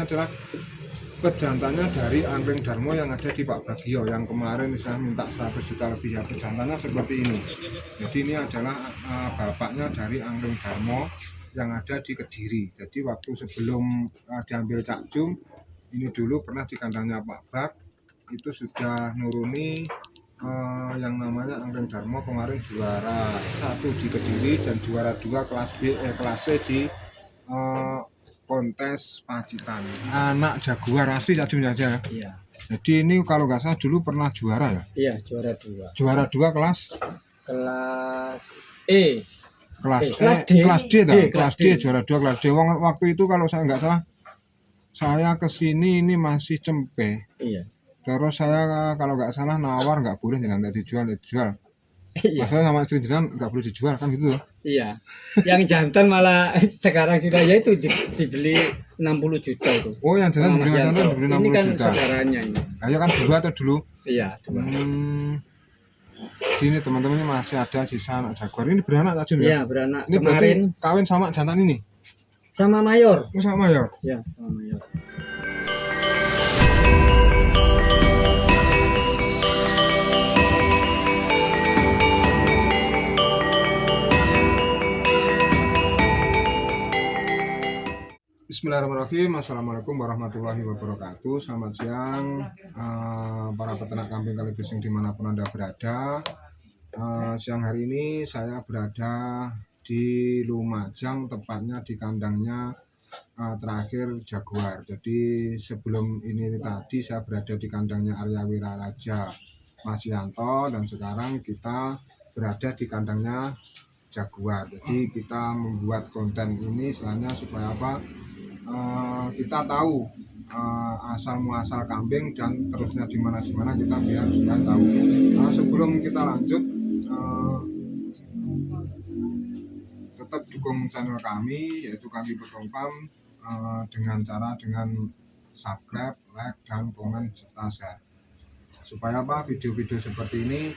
adalah pejantannya dari Angkring Darmo yang ada di Pak Bagio yang kemarin saya minta 100 juta lebih ya. Pejantannya seperti ini. Jadi ini adalah bapaknya dari Angkring Darmo yang ada di Kediri. Jadi waktu sebelum diambil Cak Jum, ini dulu pernah di kandangnya Pak Bak, itu sudah nuruni yang namanya Angkring Darmo, kemarin juara 1 di Kediri dan juara 2 kelas C di kontes Pacitan. Anak jaguar asli Cak Jum aja. Iya. Jadi ini kalau nggak salah dulu pernah juara ya? Iya, juara 2. Juara 2 kelas E. kelas D, kelas D, juara 2 kelas D. Waktu itu kalau saya nggak salah, saya kesini ini masih cempe. Iya. Terus saya kalau nggak salah nawar nggak boleh, jangan dijual. Iya. Masalah sama istri jangan nggak boleh dijual kan gitu. Iya. Yang jantan malah sekarang sudah ya itu dibeli 60 juta itu. Oh, yang jantan dibeli Yanto. dibeli 60 Ini kan juta. saudaranya ini. Ayo kan dua atau dulu? Iya, 2. Ini teman-teman ini masih ada sisa anak jaguar. Ini beranak Cak Jum ya? Iya, beranak. Ini Kemarin berarti kawin sama jantan ini? sama mayor. Oh, sama ya? Iya, sama mayor. Bismillahirrahmanirrahim. Assalamualaikum warahmatullahi wabarakatuh. Selamat siang para peternak kambing kaligesing dimanapun Anda berada. Siang hari ini saya berada di Lumajang, tepatnya di kandangnya terakhir jaguar. Jadi sebelum ini tadi saya berada di kandangnya Arya Wiraraja Mas Yanto, dan sekarang kita berada di kandangnya jaguar. Jadi kita membuat konten ini istilahnya supaya apa? Kita tahu asal muasal kambing dan terusnya di mana kita biar supaya tahu. Sebelum kita lanjut, tetap dukung channel kami yaitu Kaki Potong Farm dengan subscribe, like, dan komen serta share. Supaya apa? Video-video seperti ini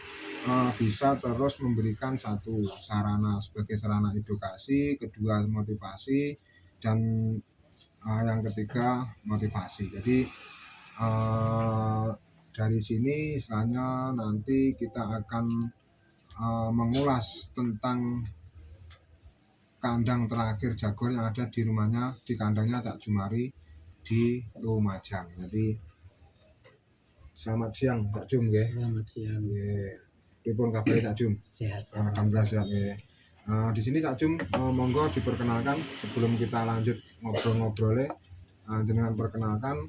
bisa terus memberikan satu sarana sebagai sarana edukasi, kedua motivasi, dan yang ketiga motivasi. Jadi dari sini istilahnya nanti kita akan mengulas tentang kandang terakhir jaguar yang ada di rumahnya, di kandangnya Cak Jumari di Lumajang. Jadi selamat siang Cak Jum ya. Selamat siang. Pripun kabare Cak Jum? Sehat. Alhamdulillah sehat ya. Di sini Cak Jum, monggo diperkenalkan sebelum kita lanjut ngobrol-ngobrolnya. Jenengan perkenalkan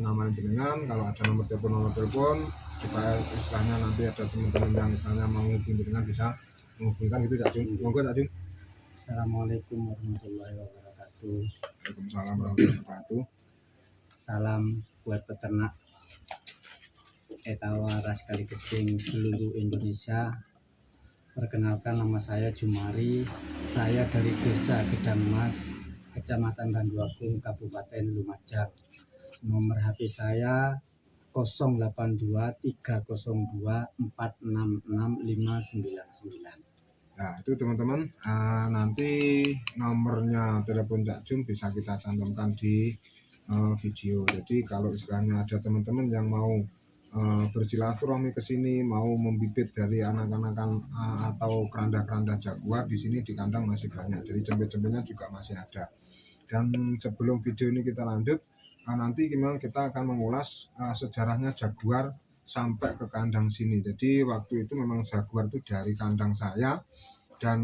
nama jenengan, kalau ada nomor telepon supaya istilahnya nanti ada teman-teman yang istilahnya mau menghubungi jenengan bisa menghubungkan gitu Cak Jum. Monggo Cak Jum. Assalamualaikum warahmatullahi wabarakatuh. Waalaikumsalam warahmatullahi wabarakatuh. Salam buat peternak Etawa ras kaligesing seluruh Indonesia. Perkenalkan, nama saya Jumari. Saya dari Desa Gedang Mas, Kecamatan Randuagung, Kabupaten Lumajang. Nomor HP saya 082302466599. Nah itu teman-teman, nanti nomornya telepon Cak Jum bisa kita cantumkan di video. Jadi kalau istilahnya ada teman-teman yang mau bersilaturahmi ke sini, mau membibit dari anak-anakan atau keranda-keranda jaguar, di sini di kandang masih banyak. Jadi cempe-cempenya juga masih ada. Dan sebelum video ini kita lanjut, nanti gimana kita akan mengulas sejarahnya jaguar sampai ke kandang sini. Jadi waktu itu memang jaguar itu dari kandang saya, dan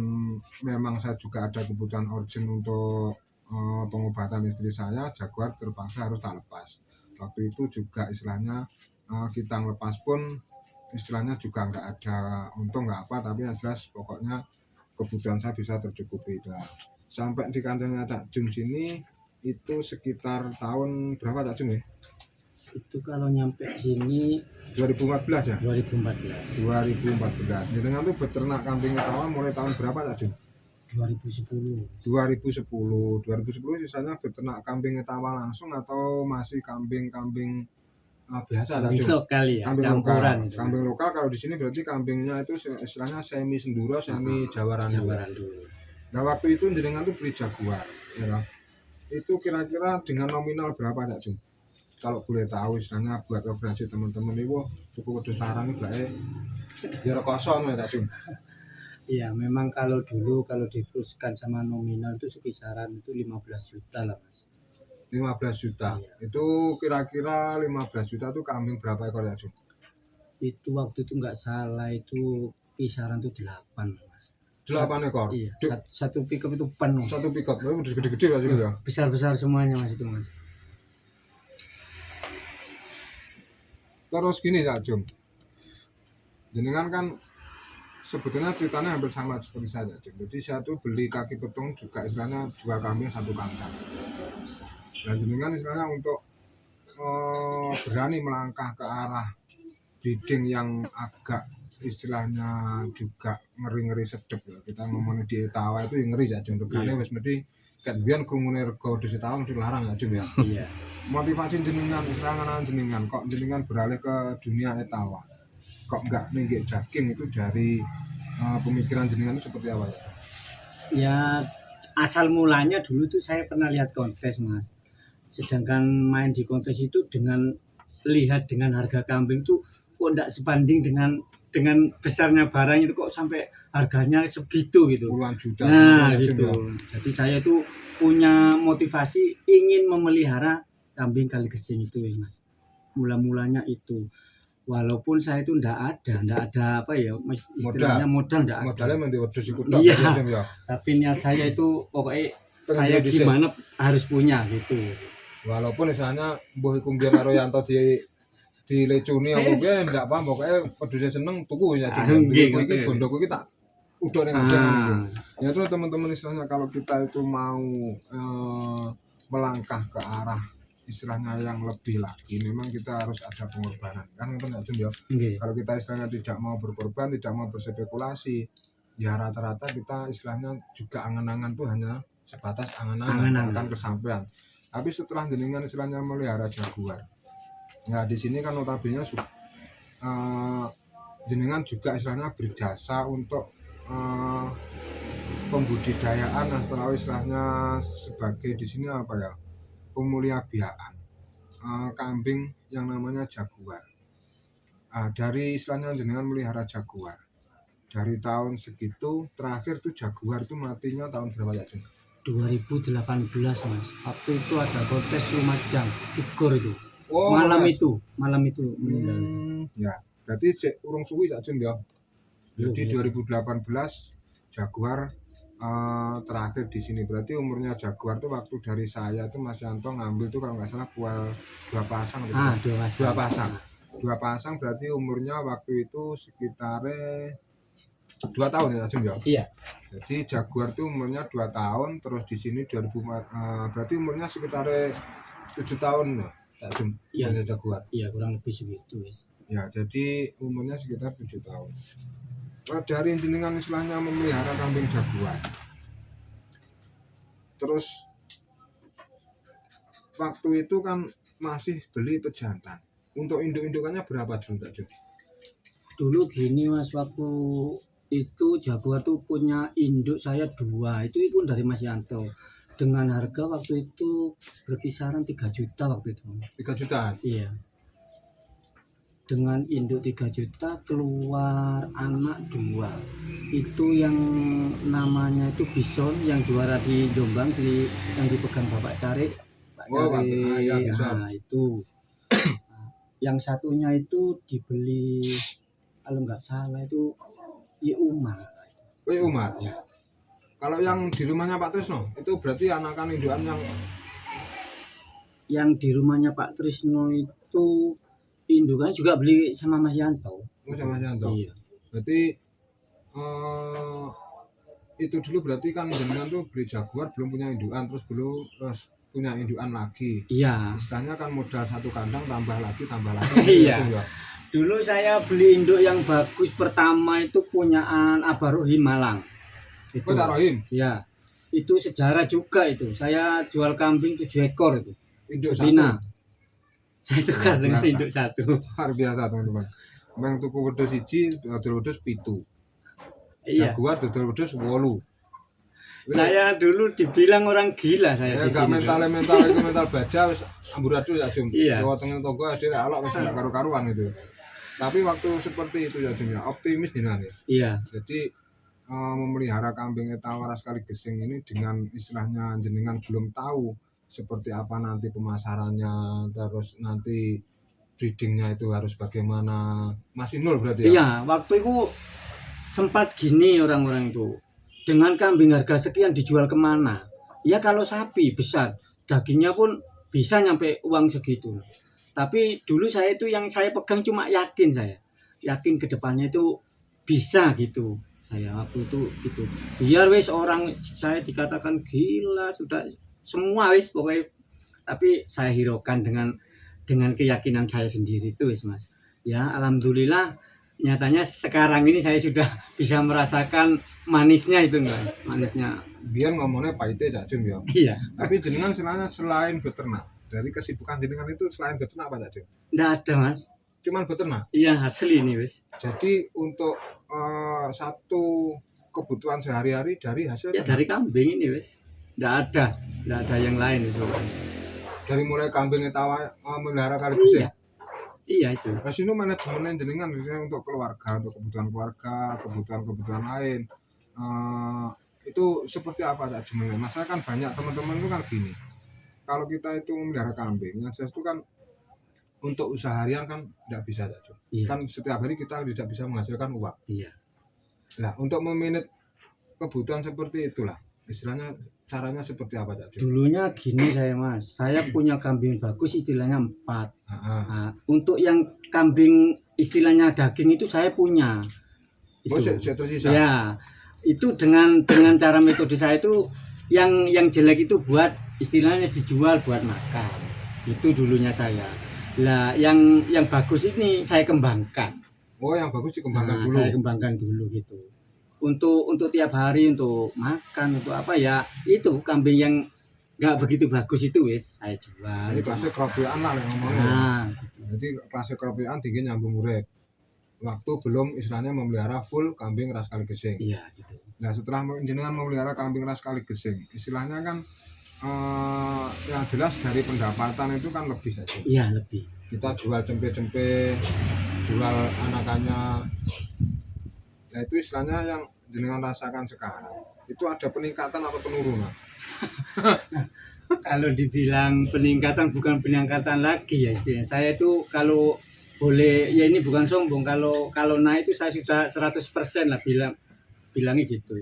memang saya juga ada kebutuhan urgent untuk pengobatan istri saya. Jaguar terpaksa harus tak lepas. Waktu itu juga istilahnya kita ngelepas pun istilahnya juga nggak ada untung nggak apa, tapi yang jelas pokoknya kebutuhan saya bisa tercukupi. Nah, sampai di kandangnya Cak Jum sini itu sekitar tahun berapa Cak Jum ya? Itu kalau nyampe sini 2014 ya? 2014. 2014. Jenengan tuh beternak kambing Etawa mulai tahun berapa Cak Jum? 2010 sisanya beternak kambing Etawa langsung atau masih kambing-kambing biasa Cak Jum? Lokal ya, Kambing campuran lokal. Kambing lokal kalau di sini berarti kambingnya itu istilahnya semi senduro, semi jawaran dulu. Nah waktu itu jenengan tuh beli jaguar ya. itu kira-kira dengan nominal berapa Cak Jum? Kalau boleh tahu istilahnya buat referensi teman-teman ini, wah tuku wedhus larang ini bae biar kosong ya Cak Jum. Iya, memang kalau dulu kalau diteruskan sama nominal itu sekisaran itu 15 juta lah Mas. 15 juta. Iya. Itu kira-kira 15 juta tuh kambing berapa ekor Cak Jum? Itu waktu itu nggak salah itu kisaran tuh 8 Mas. 8 ekor. Iya, satu pickup itu penuh. Satu pickup, tapi udah gede-gede Cak Jum ya. Besar-besar semuanya Mas itu Mas. Terus gini Cak Jum, jenengan kan sebetulnya ceritanya hampir sama seperti saya Cak Jum. Jadi saya tuh beli kaki petung juga istilahnya jual kambing satu kandang. Dan jenengan istilahnya untuk berani melangkah ke arah breeding yang agak istilahnya juga ngeri-ngeri sedep ya. Kita ngomongin di Etawa itu yang ngeri Cak Jum. Regane wis mesti kan biyen krungune rego di Etawa mesti larang Cak Jum ya. Iya. Motivasi jenengan istilahnya jenengan kok jenengan beralih ke dunia Etawa, kok enggak ninggik daging itu dari pemikiran jenengan itu seperti apa ya? Ya asal mulanya dulu tuh saya pernah lihat kontes Mas. Sedangkan main di kontes itu dengan lihat dengan harga kambing tuh kok enggak sebanding dengan besarnya barang itu kok sampai harganya segitu gitu. Puluhan juta. Nah Cak Jum gitu. ya. Jadi saya tuh punya motivasi ingin memelihara kambing kali kesing itu ya Mas. Mula-mulanya itu. Walaupun saya itu enggak ada apa ya, istilahnya modal enggak ada. Modalnya mesti wedhus iku tok Iya. Cak Jum ya. Tapi niat saya itu pokoknya Pengen saya jadi dhisik. gimana harus punya gitu. Walaupun misalnya mbuh iku mbiyen karo Yanto dilecuni apa piye ndak paham pokoke wedhuse seneng tuku ya Cak Jum. Nggih, Tuku iki ngerti. bondoku iki tak udah ning ngajeng gitu. Ah, Ya itu teman-teman istilahnya kalau kita itu mau melangkah ke arah istilahnya yang lebih lagi, memang kita harus ada pengorbanan kan nggak Cak Jum ya. nggih. Kalau kita istilahnya tidak mau berkorban, tidak mau berspekulasi, ya rata-rata kita istilahnya juga angan-angan tuh hanya sebatas angan-angan, Angan-angan. akan kesampaian. Tapi setelah jenengan istilahnya melihara jaguar, nah di sini kan notabene jenengan juga istilahnya berjasa untuk pembudidayaan atau istilahnya sebagai di sini apa ya, pemulia biakan kambing yang namanya jaguar. Dari istilahnya jenengan melihara jaguar dari tahun segitu terakhir tuh jaguar tuh matinya tahun berapa ya Jun? 2018 Mas. Waktu itu ada kontes Lumajang, Igor itu. Oh, malam Mas. itu meninggal. Ya, berarti cek urung suwi Cak Jun ya. Jadi Iya. 2018 jaguar terakhir di sini. Berarti umurnya jaguar tuh waktu dari saya tuh Mas Yanto ngambil tuh kalau nggak salah dua pasang gitu. Dua pasang. Dua pasang berarti umurnya waktu itu sekitar 2 tahun ya Cak Jun ya. Iya. Jadi jaguar tuh umurnya 2 tahun, terus di sini 2000 berarti umurnya sekitar 7 tahun ya Cak Jun. Iya. Jaguar. Iya, kurang lebih segitu wis. Ya, jadi umurnya sekitar 7 tahun. Dari jenengan istilahnya memelihara kambing jaguar. Terus waktu itu kan masih beli pejantan. Untuk induk-indukannya berapa dulu Cak Jun? Dulu gini Mas, waktu itu jaguar tuh punya induk saya 2. Itu pun dari Mas Yanto. Dengan harga waktu itu berkisaran 3 juta waktu itu. 3 jutaan. Iya. Dengan induk 3 juta keluar anak 2. Itu yang namanya itu Bison yang juara di Jombang yang dipegang Bapak Carik. Pak Oh, Pak. Carik. Ya, Bison. Nah, itu. Yang satunya itu dibeli kalau nggak salah itu Umar. Umar. Ya. Kalau yang di rumahnya Pak Trisno itu berarti anakan indukan yang di rumahnya Pak Trisno itu indukannya juga beli sama Mas Yanto. Sama Mas Yanto. Iya. Berarti itu dulu berarti kan jenengan tuh beli jaguar belum punya indukan, terus belum punya indukan lagi. Iya. Istilahnya kan modal satu kandang tambah lagi. Iya. Dulu saya beli induk yang bagus pertama itu punyaan Abarohim Malang. Itu. Rohim. Ya. Itu sejarah juga itu. Saya jual kambing 7 ekor itu. Induk Betina. satu. Saya tukar dengan induk 1. Luar biasa teman-teman. Yang tuku wedhus 1, dodol wedhus 7. Iya. Jaguar dodol wedhus 8. Saya dulu dibilang orang gila saya Ya di gak sini. mental itu mental baja wis amburadul ya Jum. Iya. Jawa Tengah Togo ade alok wis gak karu-karuan itu. Tapi waktu seperti itu ya Jum ya, optimis jenengan ya. Iya. Jadi memelihara kambing etawara sekali gesing ini dengan istilahnya jenengan belum tahu seperti apa nanti pemasarannya, terus nanti breedingnya itu harus bagaimana, masih nol berarti ya? Iya, waktu itu sempat gini orang-orang itu. Dengan kambing harga sekian dijual kemana? Ya kalau sapi besar, dagingnya pun bisa nyampe uang segitu. Tapi dulu saya itu yang saya pegang cuma yakin saya. Yakin ke depannya itu bisa gitu. Saya waktu itu gitu. Biar wis orang saya dikatakan gila sudah semua wis pokoknya, tapi saya hiraukan dengan keyakinan saya sendiri itu wis Mas. Ya alhamdulillah nyatanya sekarang ini saya sudah bisa merasakan manisnya itu Mas. Manisnya. Biar ngomongnya pahitnya Cak Jum ya. Iya. Tapi jenengan selain beternak, dari kesibukan jenengan itu selain beternak apa Cak Jum? Nggak ada Mas. Cuman beternak. Iya asli ini wis. Jadi untuk satu kebutuhan sehari-hari dari hasil Ya ternak. dari kambing ini wis. Nggak ada yang lain itu. Dari mulai kambing etawa melihara kali gesing. Iya. Iya itu. Nah, sini manajemen jenengan misalnya untuk keluarga, untuk kebutuhan lain. Itu seperti apa Cak Jum? Masalah kan banyak teman-teman itu kan gini. Kalau kita itu memelihara kambing, yang jelas itu kan untuk usaha harian kan tidak bisa Cak Jum. Iya. Kan setiap hari kita tidak bisa menghasilkan uang. Iya. Nah, untuk memanage kebutuhan seperti itulah, istilahnya caranya seperti apa Cak Jum? Dulunya gini saya Mas. Saya punya kambing bagus istilahnya 4. Ah, Nah, untuk yang kambing istilahnya daging itu saya punya. oh, Itu. saya tersisa. Ya. Itu dengan cara metode saya itu yang jelek itu buat istilahnya dijual buat makan. Itu dulunya saya. Lah yang bagus ini saya kembangkan. Oh, yang bagus dikembangkan Nah, dulu. saya kembangkan dulu gitu. Untuk tiap hari untuk makan untuk apa ya itu kambing yang nggak begitu bagus itu wis saya jual. Jadi kelasnya kerobekan lah yang ngomongnya. Nah, gitu. Jadi kelasnya kerobekan tinggi nyambung urip. Waktu belum istilahnya memelihara full kambing ras kali gesing. Iya gitu. Nah, setelah jenengan memelihara kambing ras kali gesing, istilahnya kan yang jelas dari pendapatan itu kan lebih saja. Iya lebih. Kita jual cempe-cempe, jual anakannya. Nah, itu istilahnya yang jenengan rasakan sekarang. Itu ada peningkatan atau penurunan? Kalau dibilang peningkatan bukan peningkatan lagi ya istilahnya. Saya itu kalau boleh ya ini bukan sombong kalau naik itu saya sudah 100% lah bilangnya gitu.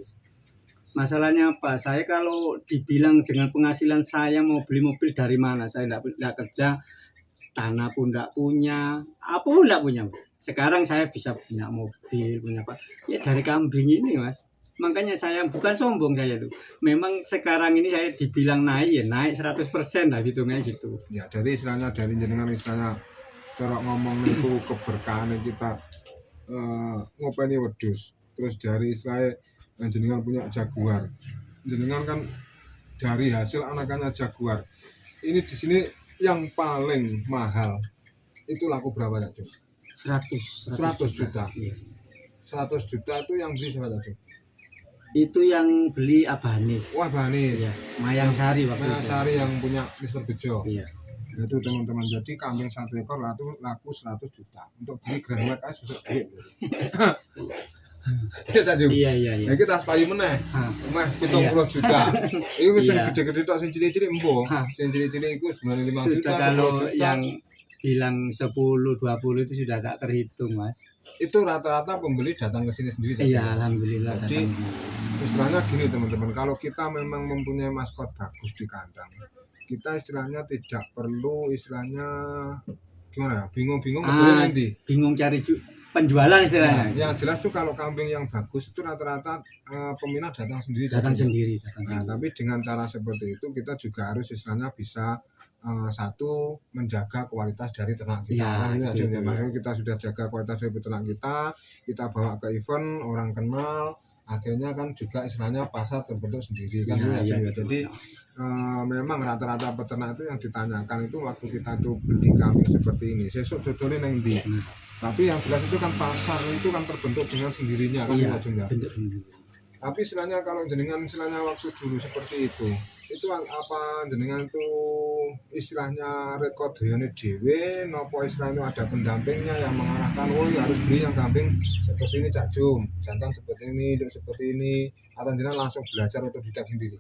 Masalahnya apa? Saya kalau dibilang dengan penghasilan saya mau beli mobil dari mana? Saya enggak kerja, tanah pun enggak punya, apa pun enggak punya. Sekarang saya bisa punya mobil, punya apa? Ya dari kambing ini, Mas. Makanya saya bukan sombong saya tuh. Memang sekarang ini saya dibilang naik ya naik 100% lah hitungnya gitu. Ya, dari istilahnya dari jenengan istilahnya cara ngomong itu keberkahan kita ngopeni wedhus. Terus dari istilahnya jenengan punya jaguar. Jenengan kan dari hasil anakannya jaguar. Ini di sini yang paling mahal itu laku berapa ya, Cuk? 100 juta. Iya. 100 juta itu yang beli siapa, Cuk? Itu yang beli Abanis. Wah, Bani. Iya. Mayang Sari waktu Nah, itu. Sari yang punya Mr. Bejo. Iya. Itu teman-teman, jadi kambing 1 ekor laku 100 juta. Untuk beli Grand Max susah duit. Kita juga. Iya. Nah, kita payu meneh. Hah. Meh 70 juta. Iku wis sing Iya. gede-gede tok sing cilik-cilik embo. Hah. Sing cilik-cilik iku 95 juta. Sudah kalau 10 juta. yang bilang 10-20 itu sudah tak terhitung, Mas. Itu rata-rata pembeli datang ke sini sendiri. Iya, alhamdulillah Jadi, datang. istilahnya gini teman-teman, kalau kita memang mempunyai maskot bagus di kandang, kita istilahnya tidak perlu istilahnya gimana ya, bingung-bingung nanti. Bingung cari penjualan istilahnya. Nah, yang jelas tuh kalau kambing yang bagus itu rata-rata peminat datang sendiri. datang sendiri. Nah, tapi dengan cara seperti itu kita juga harus istilahnya bisa satu menjaga kualitas dari ternak kita. Ya, Kan ini itu. hasilnya. Makanya kita sudah jaga kualitas dari ternak kita bawa ke event, orang kenal, akhirnya kan juga istilahnya pasar terbentuk sendiri kan. Ini hasilnya. Jadi memang rata-rata peternak itu yang ditanyakan itu waktu kita itu beli kambing seperti ini, sesuk dodolnya neng ndi. Tapi yang jelas itu kan pasar itu kan terbentuk dengan sendirinya kan Iya, ya. bentuk sendiri. Tapi istilahnya kalau jenengan istilahnya waktu dulu seperti itu apa jenengan tuh istilahnya rekod dhewe dhewe nopo istilahnya ada pendampingnya yang mengarahkan oh ya harus beli yang kambing seperti ini Cak Jum, jantan seperti ini, induk seperti ini, atau jenengan langsung belajar otodidak sendiri.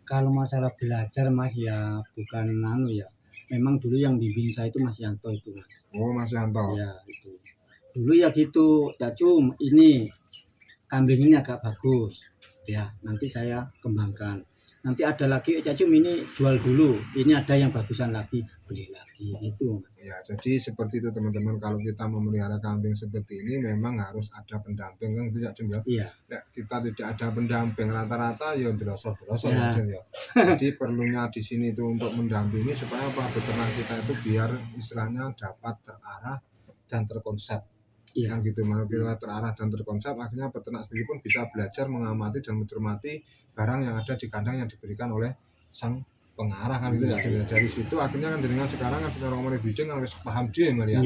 Kalau masalah belajar Mas ya bukan anu ya. Memang dulu yang bimbing saya itu Mas Yanto itu Mas. Oh Mas Yanto. Ya itu. Dulu ya gitu, ya cum ini kambing ini agak bagus. Ya, nanti saya kembangkan. Nanti ada lagi, Cacum ini jual dulu. Ini ada yang bagusan lagi, beli lagi gitu, Mas. Ya, jadi seperti itu teman-teman. Kalau kita memelihara kambing seperti ini memang harus ada pendamping kan tidak Cum ya? Iya. Ya, kita tidak ada pendamping rata-rata ya drosor-drosor Ya. ya. Jadi perlunya di sini itu untuk mendampingi supaya apa beternak kita itu biar istilahnya dapat terarah dan terkonsep. Iya. Yang gitu kalau kita terarah dan terkonsep akhirnya peternak sendiri pun bisa belajar mengamati dan mencermati barang yang ada di kandang yang diberikan oleh sang pengarah kan gitu ya. Dari situ akhirnya kan dengan sekarang kan orang ngomong bijeng kan harus paham dia ya.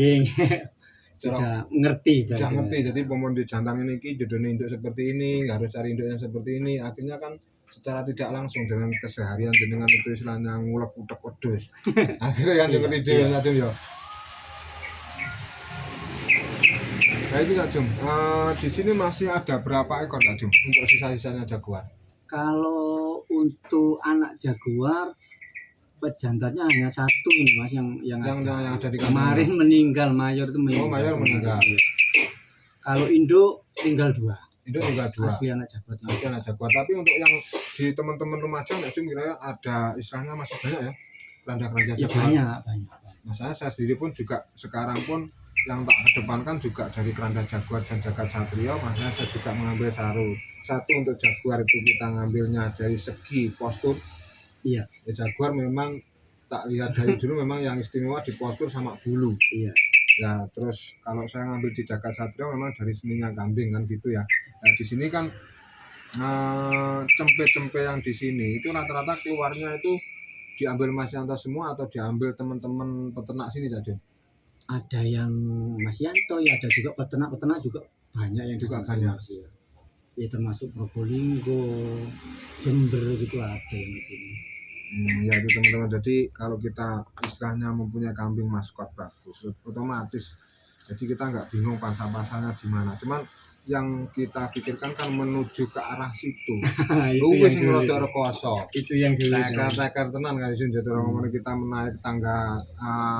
Sudah ngerti sudah ngerti. Jadi pemon di jantan ini jodohnya induk seperti ini, harus cari induk yang seperti ini. Akhirnya kan secara tidak langsung dengan keseharian dengan itu istilahnya ngulek utek wedhus. Akhirnya kan ngerti dhewe ya. Nah itu Kak Jum, di sini masih ada berapa ekor Kak Jum untuk sisa-sisanya jaguar? Kalau untuk anak jaguar pejantannya hanya satu ini Mas yang ada di kemarin meninggal, mayor itu meninggal. Oh mayor meninggal. Kalau induk tinggal 2. Induk tinggal 2. Asli anak jaguar. Asli anak jaguar. Tapi untuk yang di teman-teman Lumajang Kak Jum kira ada istilahnya masih banyak ya keranda-keranda jaguar. Ya banyak. Nah saya sendiri pun juga sekarang pun yang tak kedepankan juga dari keranda jaguar dan jagat satrio, makanya saya juga mengambil satu untuk jaguar itu kita ngambilnya dari segi postur. Iya. Ya, jaguar memang tak lihat dari dulu memang yang istimewa di postur sama bulu. Iya. Ya terus kalau saya ngambil di jagat satrio memang dari seninya kambing kan gitu ya. Nah di sini kan cempe-cempe yang di sini itu rata-rata keluarnya itu diambil Mas Yanto semua atau diambil teman-teman peternak sini saja? Ada yang Mas Yanto ya, ada juga peternak juga banyak yang juga banyak ya. Ya termasuk Probolinggo, Jember gitu ada yang di sini. Ya itu teman-teman. Jadi kalau kita istilahnya mempunyai kambing maskot bagus, otomatis jadi kita nggak bingung pasar-pasarnya di mana. Cuman yang kita pikirkan kan menuju ke arah situ. Luwes sing rada rekoso. Itu yang teker tenan kan isin jadi orang kita menaik tangga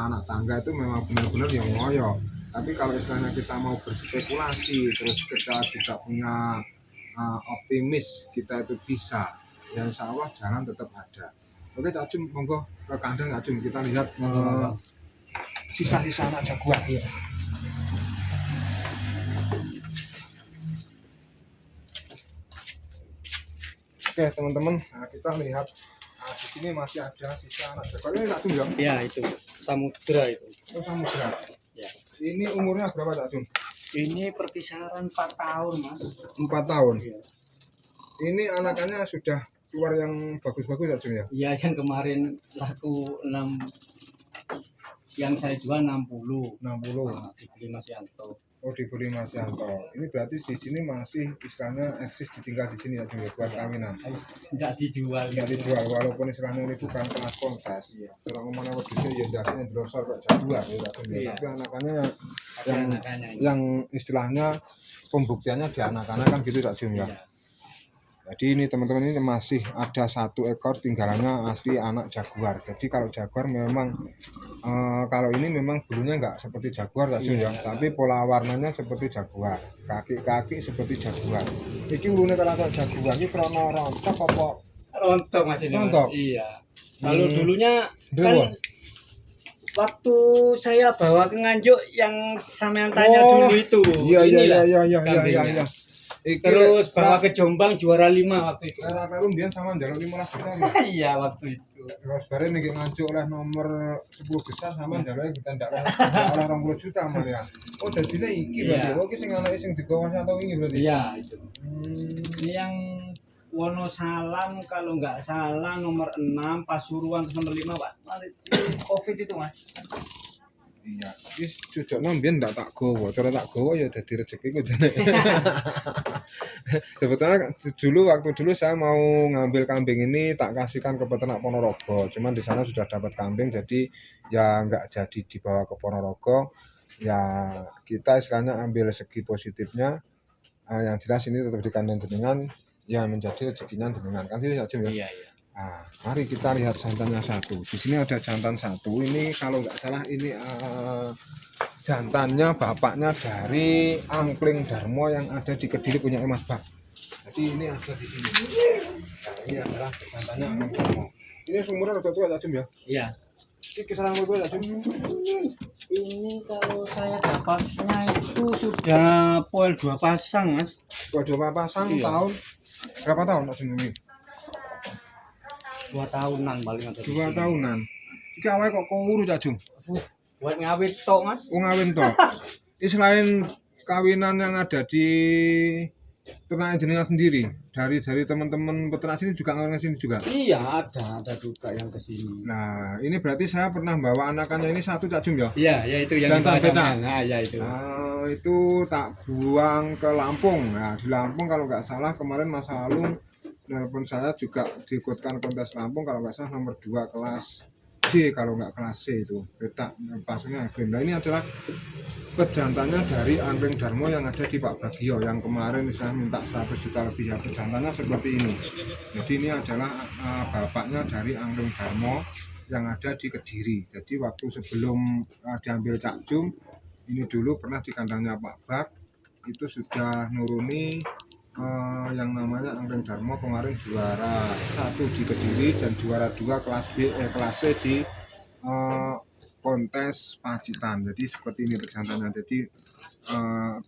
anak tangga itu memang benar-benar yang ngoyo. Tapi kalau istilahnya kita mau berspekulasi terus kita juga punya optimis kita itu bisa, ya insya Allah jalan tetap ada. Oke Cak Jum, monggo ke kandang Cak Jum, kita lihat sisa-sisa anak jaguar. Iya. Oke teman-teman, kita lihat di sini masih ada sisa anak jaguar. Ini Cak Jum ya? Iya itu samudra itu. Oh, samudra. Ya. Ini umurnya berapa Cak Jum? Ini perkisaran 4 tahun Mas. 4 tahun. Ya. Ini anakannya sudah keluar yang bagus-bagus Cak Jum ya? Iya yang kemarin laku 6, yang saya jual 60. 60. Dibeli Mas Yanto. Oh dibeli Mas Yanto. Ini berarti di sini masih istilahnya eksis ditinggal di sini ya Jum ya buat kawinan. Tidak dijual. Tidak dijual walaupun istilahnya ini bukan kelas kontes. Kalau ngomongnya wedusnya ya dasarnya drosor kok jaguar ya Cak Jum ya. Tapi anakannya yang istilahnya pembuktiannya di anak-anak kan gitu Cak Jum ya. Jadi ini teman-teman ini masih ada 1 ekor tinggalannya asli anak jaguar. Jadi kalau jaguar memang kalau ini memang bulunya enggak seperti jaguar Cak ya, tapi pola warnanya seperti jaguar, kaki-kaki seperti jaguar. Iki ulune kalau jaguar iki krono rontok apa? Rontok Mas ini. Rontok. Iya. Kalau dulunya kan waktu saya bawa ke Nganjuk yang sampean tanya dulu itu. Iya. Terus bawa ke Jombang juara 5 waktu itu. Lu mbiyen sama njaluk 15 juta. Iya waktu itu. Terus bareng nek Nganjuk oleh nomor 10 besar sama njaluk kita ndak oleh 20 juta malah. Oh dadine iki berarti. Oh iki sing anake sing digawa atau ini berarti. Iya itu. Ini yang Wonosalam kalau nggak salah nomor 6, Pasuruan nomor 5 Pak. Covid itu Mas. Iya, wis cucukno mbiyen ndak tak gowo, cara tak gowo ya dadi rezekiku jane. Sebetulnya waktu dulu saya mau ngambil kambing ini tak kasihkan ke peternak Ponorogo, cuman di sana sudah dapat kambing jadi ya nggak jadi dibawa ke Ponorogo. Ya kita istilahnya ambil segi positifnya, yang jelas ini tetap di kandang jenengan, ya menjadi rezekinya jenengan kan gitu ya Jum ya. Iya, iya. Nah, mari kita lihat jantannya satu. Di sini ada jantan satu. Ini kalau nggak salah ini jantannya bapaknya dari Angkling Darmo yang ada di Kediri punya Mas Bak. Jadi ini ada di sini. Nah, ini adalah jantannya Angkling Darmo. Ini umurnya udah tua ya Jum ya? Iya. Ini kisaran umur ya Jum? Ini kalau saya dapatnya itu sudah poil 2 pasang, Mas. Dua pasang Iya. tahun berapa tahun Jum ini? 2 tahunan paling ada. 2 tahunan. Iki awake kok kuru ya Jum? Buat ngawet tok, Mas. Ngawin toh. Ini selain kawinan yang ada di ternak jenengan sendiri, dari teman-teman peternak sini juga ngawin sini juga. Iya, ada juga yang ke sini. Nah, ini berarti saya pernah bawa anakannya ini satu Cak Jum ya? Iya, ya itu yang Jantan dibahas beda. sama- Nah, ya itu. Itu tak buang ke Lampung. Nah, di Lampung kalau nggak salah kemarin Mas Alung nelpon saya juga diikutkan kontes Lampung kalau nggak salah nomor 2 kelas C kalau nggak kelas C itu beda pasungnya ekstrim. Nah ini adalah pejantannya dari Angkling Darmo yang ada di Pak Bagio yang kemarin saya minta 100 juta lebih ya. Pejantannya seperti ini. Jadi ini adalah bapaknya dari Angkling Darmo yang ada di Kediri. Jadi waktu sebelum diambil Cak Jum ini dulu pernah di kandangnya Pak Bak itu sudah nuruni yang namanya Angkling Darmo kemarin juara 1 di Kediri dan juara 2 kelas B kelas C di kontes Pacitan. Jadi seperti ini pejantannya. Jadi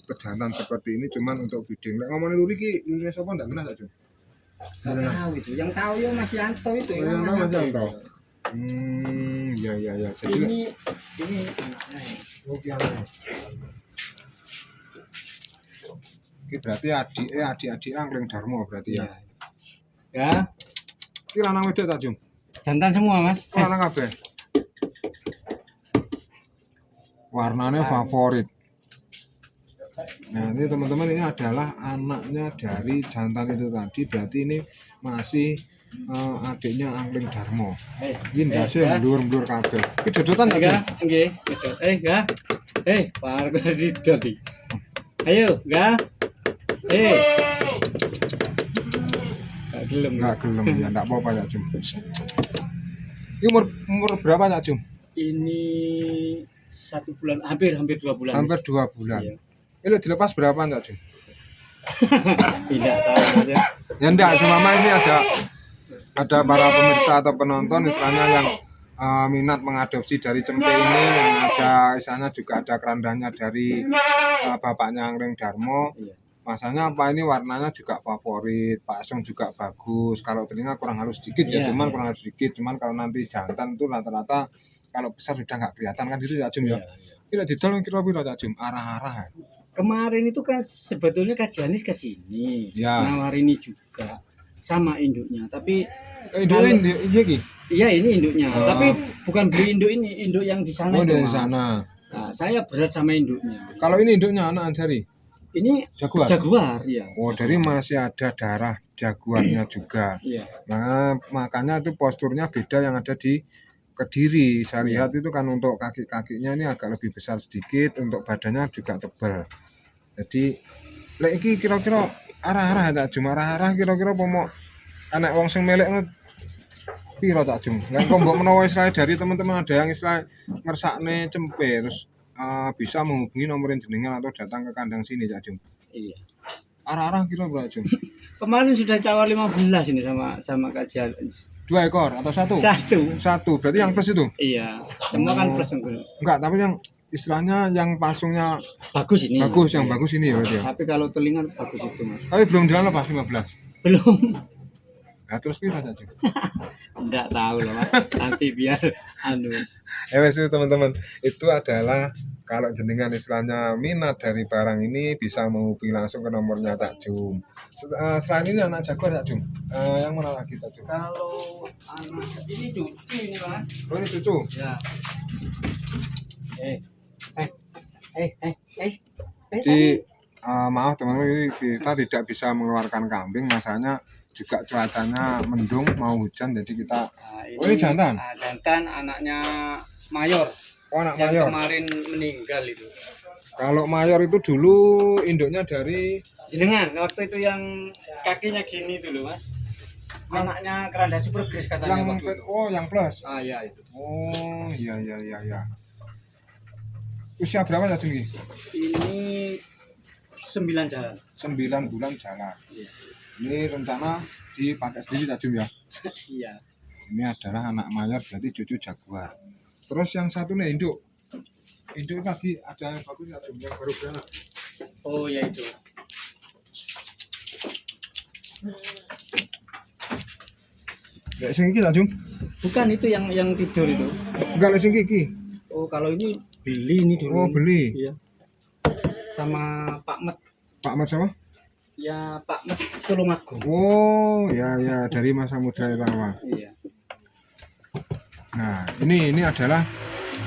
pejantan seperti ini cuman untuk breeding. Nek ngomongin luri ki lurine sapa ndak kenal aja. Nggak tahu itu. Yang tahu ya Mas Yanto itu. Oh, yang tahu Mas Yanto. Ya. Jadi Ini anaknya. Ini berarti adik Angkling Darmo berarti ya. Ya, Iki lanang wedok ta, Jum? jantan semua, Mas. Lanang kabeh. Warnanya favorit. Nah, ini teman-teman ini adalah anaknya dari jantan itu tadi. Berarti ini masih adiknya Angkling Darmo. Ini ndase mundur kabeh. Iki dodotan ta, Jum? Nggih, dodot. Enggak. Par didot iki. Ayo, enggak. Enggak gelem ya, enggak apa-apa ya, Jum. Ini umur berapa ya, Jum? Ini 1 bulan, hampir 2 bulan. Hampir 2 bulan. Iya. Ini dilepas berapa enggak, Jum? Tidak tahu aja. Ya enggak, cuma ini ada para pemirsa atau penonton istilahnya yang minat mengadopsi dari cempe ini yang ada istilahnya juga ada kerandanya dari bapaknya Angkling Darmo. Iya. Masanya apa ini warnanya juga favorit, pasung juga bagus. Kalau telinga kurang halus sedikit ya, Iya, cuman iya. kurang halus sedikit. Cuman kalau nanti jantan itu rata-rata kalau besar sudah nggak kelihatan kan gitu ya, Jum ya. Tidak didol kira-kira ya, Jum, arah-arah ya. Kemarin itu kan sebetulnya Kak Janis ke sini, Ya. nawarin ini juga sama induknya, tapi Induknya iki. iya ini induknya, Oh. tapi bukan beli induk ini, induk yang di sana Oh, itu, dari Mas. sana. Nah, saya berat sama induknya. Kalau ini induknya anak dari Ini jaguar. jaguar, iya. Oh, dari masih ada darah jaguarnya juga. Iya. Nah, makanya itu posturnya beda yang ada di Kediri. Saya lihat itu kan untuk kaki-kakinya ini agak lebih besar sedikit, untuk badannya juga tebal. Jadi, lek iki kira-kira arah-arah tak cuma arah-arah kira-kira pomo anak wong sing melekno piro tak jum. Lek kok mbok menawa istilah dari teman-teman ada yang istilah ngersakne cempe terus bisa menghubungi nomor jenengan atau datang ke kandang sini Cak Jum. Iya. Arah-arah kira berapa Jum? Kemarin sudah tawar 15 ini sama Kak Janis. 2 ekor atau 1? Satu. 1. Berarti yang plus itu? Iya. Semua kan plus enggak. Enggak, tapi yang istilahnya yang pasungnya Bagus ini. bagus, yang Iya. bagus ini berarti ya. Tapi kalau telinga bagus itu, Mas. Tapi belum jalan lepas 15. Belum. Nah, terus piro Cak Jum? Enggak tahu loh, Mas. Nanti biar anu. Wes itu teman-teman, itu adalah kalau jenengan istilahnya minat dari barang ini bisa menghubungi langsung ke nomornya Cak Jum. Selain ini anak jaguar Cak Jum, yang mana lagi Cak Jum? Kalau anak ini cucu ini, Mas. Oh ini cucu. Ya. Eh, eh, eh, eh, eh. Jadi maaf teman-teman, ini kita tidak bisa mengeluarkan kambing, masanya juga cuacanya mendung, mau hujan, jadi kita Nah, oh ini jantan? Jantan anaknya mayor Oh anak yang mayor. kemarin meninggal itu. Kalau mayor itu dulu induknya dari Jenengan waktu itu yang kakinya gini dulu mas. Anaknya keranda super gris katanya yang waktu itu. oh yang plus. Ah ya itu. Oh iya iya iya iya. Usia berapa ya Jung? Ini 9 jalan. 9 bulan jalan. Iya. Ini rencana dipakai sendiri ya Jung ya. Iya. Ini adalah anak mayor, berarti cucu jaguar. Terus yang satu nih induk. Induk lagi ada yang bagus ya Jung, yang baru beranak. Oh ya itu. Lek sing iki Jung? Bukan itu yang tidur itu. Enggak lek sing iki. Oh kalau ini beli ini dulu. Oh beli. Iya. Sama Pak Met. Pak Mat sama? Ya Pak Met Tulungagung. Oh ya ya, dari masa muda lama. Iya. Nah ini adalah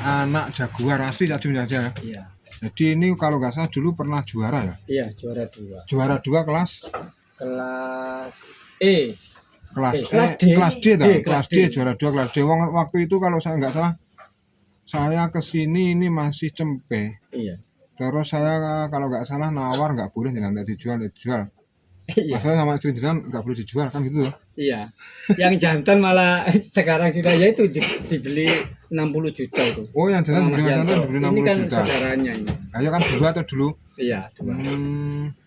anak jaguar asli ya Jung aja. Iya. Jadi ini kalau nggak salah dulu pernah juara ya? Iya juara 2. Juara 2 kelas Kelas E. kelas kelas D. kelas D, D, kelas kelas D, D. juara 2 kelas D. Waktu itu kalau saya nggak salah, saya kesini ini masih cempe. Iya. Terus saya kalau nggak salah nawar nggak boleh, jangan dijual. Iya. Masalah sama istri jangan nggak boleh dijual kan gitu loh. Iya. Yang jantan malah sekarang sudah ya itu dibeli 60 juta itu. Oh yang jangan Sama dibeli Mas jantan Yanto. dibeli Ini 60 kan juta. saudaranya ini. Ayo kan dua atau dulu? Iya, 2.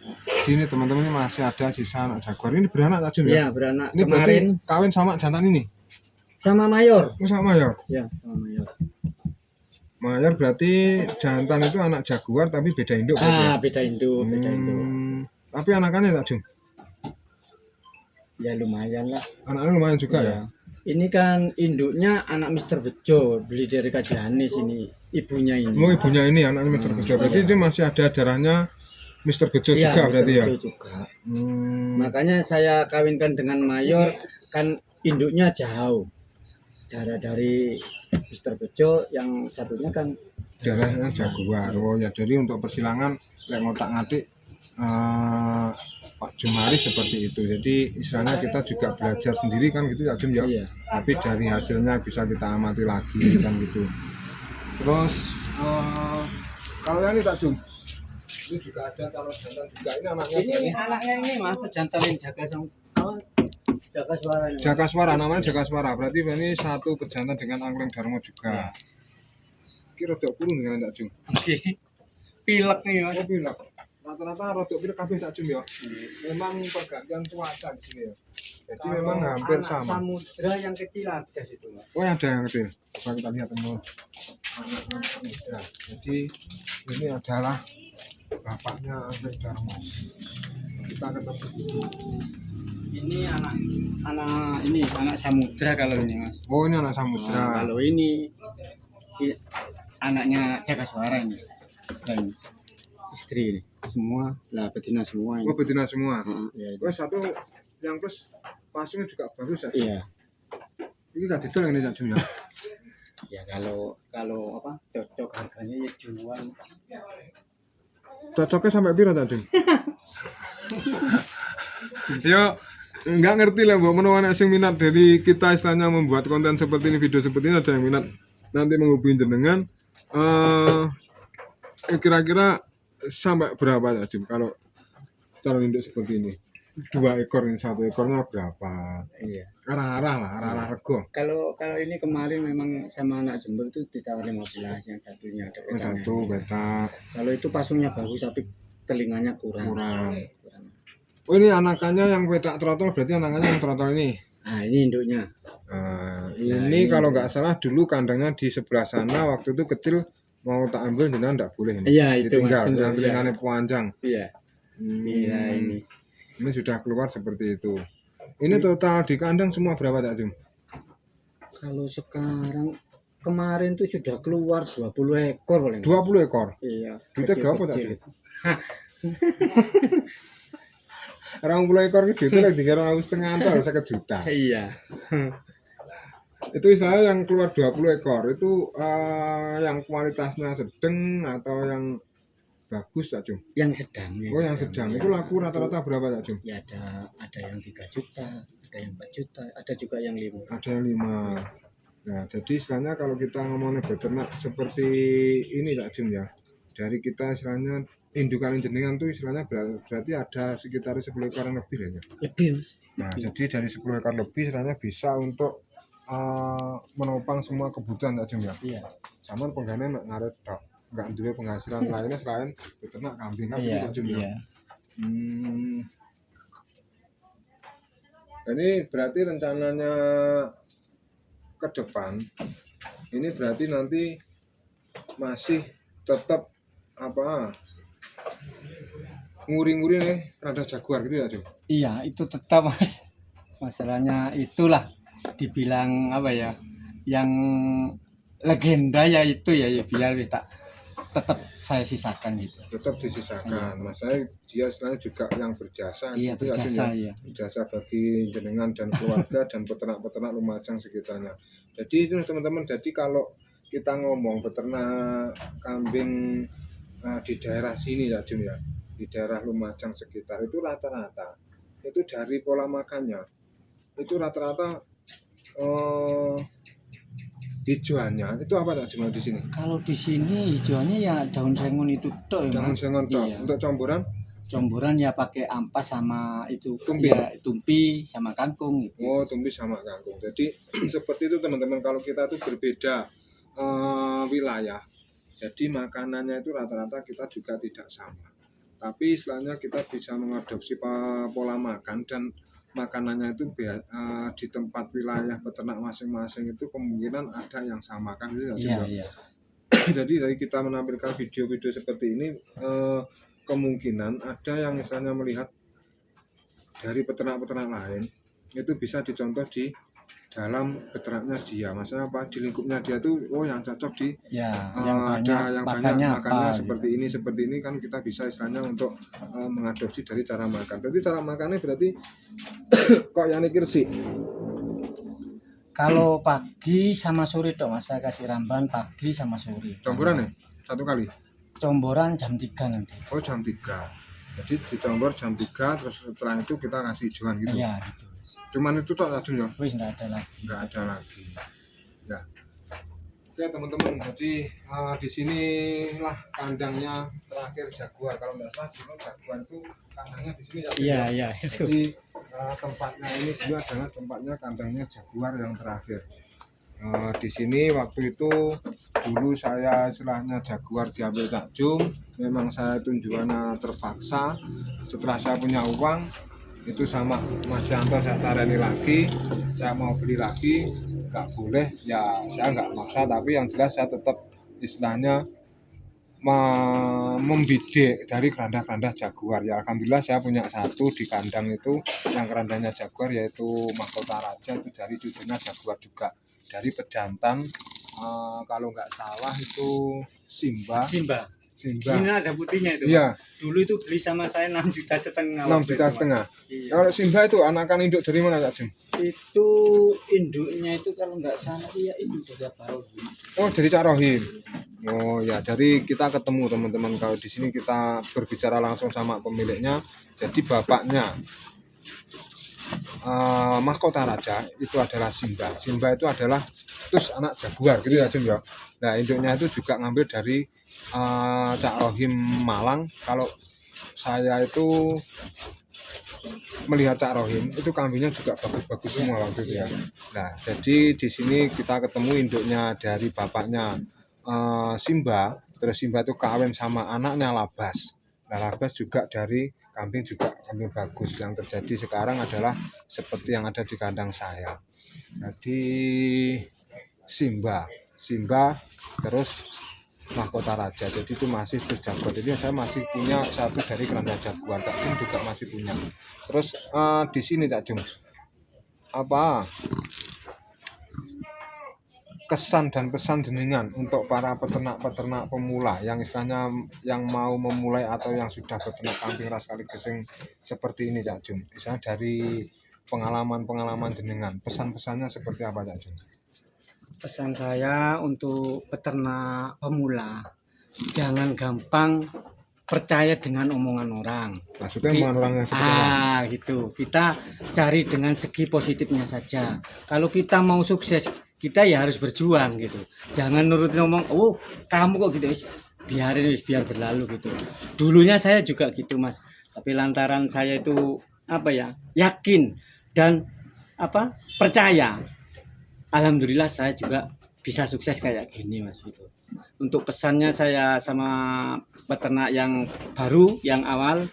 Jadi ini teman-teman ini masih ada sisa anak jaguar. Ini beranak tak Jun ya? Iya, beranak Ini kemarin berarti kawin sama jantan ini? sama mayor. Oh sama mayor? Iya, sama mayor. Mayor berarti jantan itu anak jaguar tapi beda induk. berarti ya? Beda induk, beda induk. Tapi anakannya tak Jun? Ya lumayan lah. Anaknya lumayan juga ya? Iya. Ini kan induknya anak Mister Bejo, beli dari Kajanis ini, ibunya ini. Oh ibunya ini anaknya Mr. Bejo. Berarti iya. dia masih ada darahnya Mr. Bejo Iya, juga Mr. berarti ya? Bejo juga. Hmm. Makanya saya kawinkan dengan mayor kan induknya jauh. Darah dari Mister Bejo yang satunya kan Darahnya jaguar. Oh ya, jadi untuk persilangan lek ngotak ngatik Pak Jumari seperti itu. Jadi istilahnya kita juga belajar sendiri kan gitu ya Jum ya. Iya. Tapi dari hasilnya bisa kita amati lagi kan gitu. Terus kalau yang ini tak Jum? Ini juga ada kalau jantan juga ini anaknya. Ini anaknya ini mas pejantan yang jaga sama jaga suara ini. Jaka Suara, namanya Jaka Suara. Berarti ini satu pejantan dengan Angkleng Darmo juga. Kira rodok kurun dengan tak Jum? Oke. Pilek nih mas. Oh pilek. Rata-rata rodok pilek kabeh tak Jum ya. Memang pergantian cuaca di sini ya. Jadi memang hampir anak sama. samudra yang kecil ada situ mas. Oh ada yang kecil. Coba kita lihat teman. Anak samudra. Jadi ini adalah bapaknya Angkleng Darmo. Kita ketemu. Ini anak samudra kalau ini mas. Oh ini anak Nah, samudra. kalau ini anaknya jaga suara ini. Dan istri ini. Semua lah betina semua ini. Oh betina semua. Ya, itu. Oh satu yang plus pasungnya juga bagus ya. Iya. Ini gak didol ini Cak Jum ya. Ya kalau apa cocok harganya ya jual. Cocoknya sampai piro Cak Jum? Yo nggak ngerti lah mbak menawa anak sing minat dari kita istilahnya membuat konten seperti ini, video seperti ini, ada yang minat nanti menghubungi jenengan kira-kira sampai berapa Cak Jum kalau calon induk seperti ini? 2 ekor ini, 1 ekornya berapa? Iya. Arah-arah rego. Kalau ini kemarin memang sama anak jembur itu ditawar 15 yang satunya ada Oh, petanya. 1 beta Kalau itu pasungnya bagus tapi telinganya kurang. kurang. Oh ini anakannya yang petak trotol, berarti anakannya yang trotol ini. Nah ini induknya. Ini kalau nggak salah dulu kandangnya di sebelah sana, waktu itu kecil mau tak ambil jangan nggak boleh ini. Iya itu Ditinggal, mas. yang telinganya panjang. Iya. Iya ini. Ini sudah keluar seperti itu. Ini total di kandang semua berapa Cak Jum? Kalau sekarang kemarin tuh sudah keluar 20 ekor paling. 20 ekor. Iya. Duitnya berapa Cak kecil-kecil. Jum? 20 ekor itu duitnya lagi 3,5 juta harus 1 juta. Iya. Itu saya yang keluar 20 ekor itu yang kualitasnya sedang atau yang bagus Cak Jum? Yang sedang, Oh yang sedang. ya. Itu laku rata-rata berapa Cak Jum? Ya ada yang 3 juta, ada yang 4 juta, ada juga yang 5. Ada yang 5. Nah, jadi istilahnya kalau kita ngomongin beternak seperti ini Cak Jum ya, dari kita istilahnya indukan jenengan tuh istilahnya berarti ada sekitar 10 ekor lebih ya. Lebih, Mas. Nah, jadi dari 10 ekor lebih istilahnya bisa untuk menopang semua kebutuhan Cak Jum ya. Iya. Sama penggantian ngaret tok. Enggak duwe penghasilan lainnya selain beternak kambing kan Iya, Cak Jum ya. iya. Ini berarti rencananya ke depan ini berarti nanti masih tetap apa nguri-nguri nih rada jaguar gitu ya Jum? Iya, itu tetap, Mas. Masalahnya itulah dibilang apa ya? Yang legenda ya itu ya, biar tak tetap saya sisakan gitu. Tetap disisakan. Masalahnya dia selain juga yang berjasa. Iya, gitu ya, Jum, berjasa ya? ya. Berjasa bagi jenengan dan keluarga dan peternak-peternak Lumajang sekitarnya. Jadi itu teman-teman. Jadi kalau kita ngomong peternak kambing di daerah sini ya Jum ya, di daerah Lumajang sekitar itu rata-rata itu dari pola makannya itu rata-rata hijauannya itu apa tak cuma di sini? Kalau di sini hijauannya ya daun sengon itu tok ya, Daun Mas. sengon tok. Iya. Untuk campuran? Campuran ya pakai ampas sama itu Tumpi. ya, tumpi sama kangkung gitu. Oh, tumpi sama kangkung. Jadi seperti itu teman-teman, kalau kita tuh berbeda wilayah. Jadi makanannya itu rata-rata kita juga tidak sama. Tapi istilahnya kita bisa mengadopsi pola makan dan makanannya itu di tempat wilayah peternak masing-masing itu kemungkinan ada yang sama kan gitu ya. Iya. Jadi dari kita menampilkan video-video seperti ini kemungkinan ada yang misalnya melihat dari peternak-peternak lain itu bisa dicontoh di dalam peternaknya dia, maksudnya apa, di lingkupnya dia tuh yang cocok di yang banyak makannya seperti ini kan kita bisa istilahnya untuk mengadopsi dari cara makan. Berarti cara makannya berarti kok yang mikir sih? Kalau pagi sama sore dong, Mas, saya kasih ramban pagi sama sore. Campuran ya? Satu kali? Comboran jam 3 nanti. Oh jam 3. Jadi dicombor jam 3 terus setelah itu kita kasih hijauan gitu? Iya gitu. Cuman itu tak tadi ya? Wis nggak ada lagi. Nggak ada lagi. Ya. Oke teman-teman, jadi di sinilah kandangnya terakhir jaguar. Kalau nggak salah dulu jaguar itu kandangnya di sini ya. Iya itu. Jadi tempatnya ini dulu adalah tempatnya kandangnya jaguar yang terakhir. Di sini waktu itu dulu saya istilahnya jaguar diambil Cak Jum, memang saya tunjukannya terpaksa. Setelah saya punya uang itu sama Mas Yanto saya tarani lagi, saya mau beli lagi nggak boleh ya, saya nggak maksa, tapi yang jelas saya tetap istilahnya membidik dari keranda-keranda jaguar ya. Alhamdulillah saya punya satu di kandang itu yang kerandanya jaguar, yaitu mahkota raja, itu dari cucunya jaguar juga, dari pejantan kalau nggak salah itu Simba. Ini ada putihnya itu. Iya. Dulu itu beli sama saya 6,5 juta. 6,5 juta. Iya. Kalau Simba itu anakan induk dari mana Cak Jum? Itu induknya itu kalau nggak salah iya itu dari Barohim. Oh dari Cak Rohim. Oh ya, dari kita ketemu teman-teman, kalau di sini kita berbicara langsung sama pemiliknya. Jadi bapaknya mahkota raja itu adalah Simba. Simba itu adalah terus anak jaguar gitu ya Jum ya. Nah induknya itu juga ngambil dari Cak Rohim Malang. Kalau saya itu melihat Cak Rohim itu kambingnya juga bagus-bagus semua waktu itu ya. Nah jadi di sini kita ketemu induknya dari bapaknya Simba. Terus Simba itu kawin sama anaknya Labas. Nah Labas juga dari kambing juga kambing bagus. Yang terjadi sekarang adalah seperti yang ada di kandang saya. Jadi Simba terus mahkota raja, jadi itu masih terus jaguar. Jadi saya masih punya satu dari keranda jaguar, Cak Jum juga masih punya. Terus di sini Cak Jum, apa kesan dan pesan jenengan untuk para peternak-peternak pemula yang istilahnya yang mau memulai atau yang sudah beternak kambing ras kali gesing seperti ini Cak Jum, misalnya dari pengalaman jenengan, pesan-pesannya seperti apa Cak Jum? Pesan saya untuk peternak pemula, jangan gampang percaya dengan omongan orang. Maksudnya omongan orang yang seperti apa? Gitu. Kita cari dengan segi positifnya saja. Kalau kita mau sukses, kita ya harus berjuang gitu. Jangan nurut ngomong, oh kamu kok gitu, biarin biar berlalu gitu. Dulunya saya juga gitu Mas. Tapi lantaran saya itu apa ya, yakin dan percaya. Alhamdulillah saya juga bisa sukses kayak gini Mas gitu. Untuk pesannya saya sama peternak yang baru, yang awal,